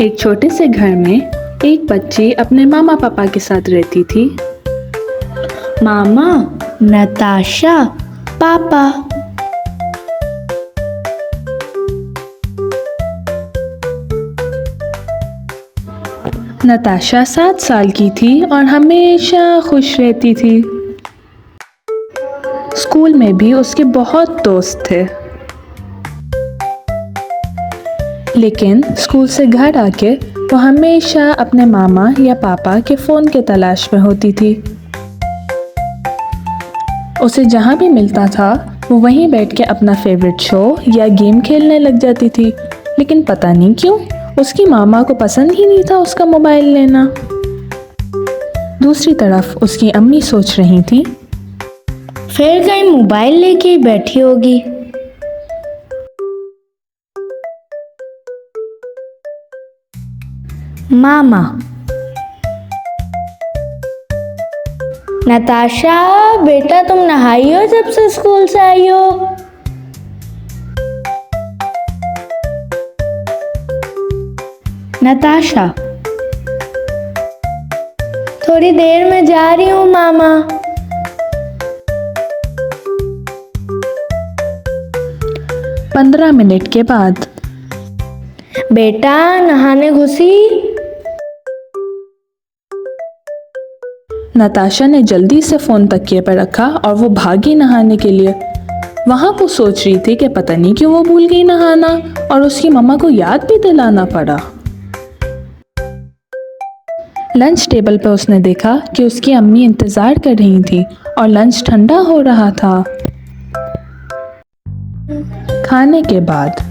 एक छोटे से घर में एक बच्ची अपने मामा पापा के साथ रहती थी। मामा, नताशा, पापा। नताशा 7 साल की थी और हमेशा खुश रहती थी। स्कूल में भी उसके बहुत दोस्त थे। लेकिन स्कूल से घर आके वो हमेशा अपने मामा या पापा के फ़ोन के तलाश में होती थी। उसे जहाँ भी मिलता था वो वहीं बैठ के अपना फेवरेट शो या गेम खेलने लग जाती थी। लेकिन पता नहीं क्यों उसकी मामा को पसंद ही नहीं था उसका मोबाइल लेना। दूसरी तरफ उसकी अम्मी सोच रही थी, फिर कहीं मोबाइल लेके ही बैठी होगी। मामा, नताशा बेटा तुम नहाई हो जब से स्कूल से आई हो? नताशा, थोड़ी देर में जा रही हूँ मामा। पंद्रह मिनट के बाद बेटा नहाने घुसी? नताशा ने जल्दी से फ़ोन तकिए पर रखा और वो भागी नहाने के लिए। वहाँ वो सोच रही थी कि पता नहीं क्यों वो भूल गई नहाना और उसकी मम्मा को याद भी दिलाना पड़ा। लंच टेबल पर उसने देखा कि उसकी अम्मी इंतज़ार कर रही थी और लंच ठंडा हो रहा था। खाने के बाद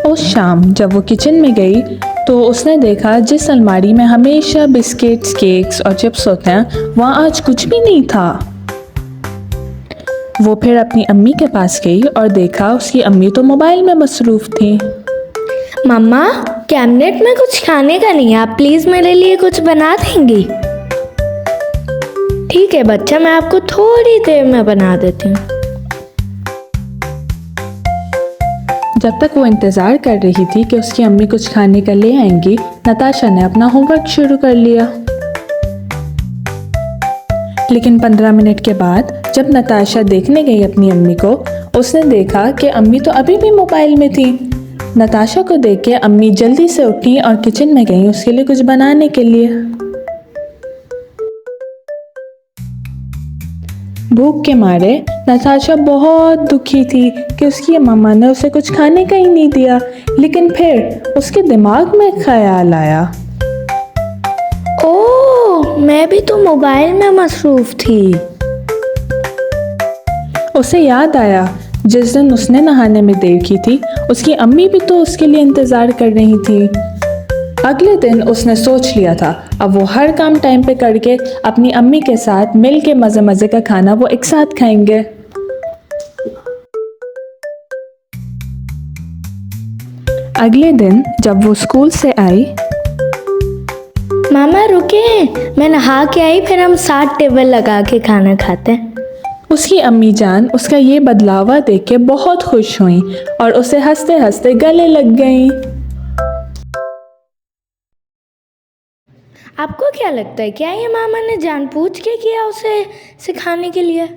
उस शाम जब वो किचन में गई तो उसने देखा जिस अलमारी में हमेशा बिस्किट्स, केक्स और चिप्स होते हैं वहाँ आज कुछ भी नहीं था। वो फिर अपनी अम्मी के पास गई और देखा उसकी अम्मी तो मोबाइल में मसरूफ़ थी। मम्मा, कैबिनेट में कुछ खाने का नहीं है, आप प्लीज मेरे लिए कुछ बना देंगी? ठीक है बच्चा, मैं आपको थोड़ी देर में बना देती हूँ। जब तक वो इंतज़ार कर रही थी कि उसकी अम्मी कुछ खाने का ले आएंगी, नताशा ने अपना होमवर्क शुरू कर लिया। लेकिन 15 मिनट के बाद जब नताशा देखने गई अपनी अम्मी को, उसने देखा कि अम्मी तो अभी भी मोबाइल में थी। नताशा को देख के अम्मी जल्दी से उठी और किचन में गई उसके लिए कुछ बनाने के लिए। भूख के मारे नताशा बहुत दुखी थी कि उसकी मम्मा ने उसे कुछ खाने का ही नहीं दिया। लेकिन फिर उसके दिमाग में ख्याल आया, ओह, मैं भी तो मोबाइल में मसरूफ थी। उसे याद आया जिस दिन उसने नहाने में देर की थी उसकी अम्मी भी तो उसके लिए इंतज़ार कर रही थी। अगले दिन उसने सोच लिया था अब वो हर काम टाइम पे करके अपनी अम्मी के साथ मिल के मज़े मज़े का खाना वो एक साथ खाएंगे। अगले दिन जब वो स्कूल से आई, मामा रुके, मैं नहा के आई, फिर हम साथ टेबल लगा के खाना खाते हैं। उसकी अम्मी जान उसका ये बदलावा देख के बहुत खुश हुई और उसे हंसते हंसते गले लग गईं। आपको क्या लगता है, क्या ये मामा ने जानबूझ के किया उसे सिखाने के लिए?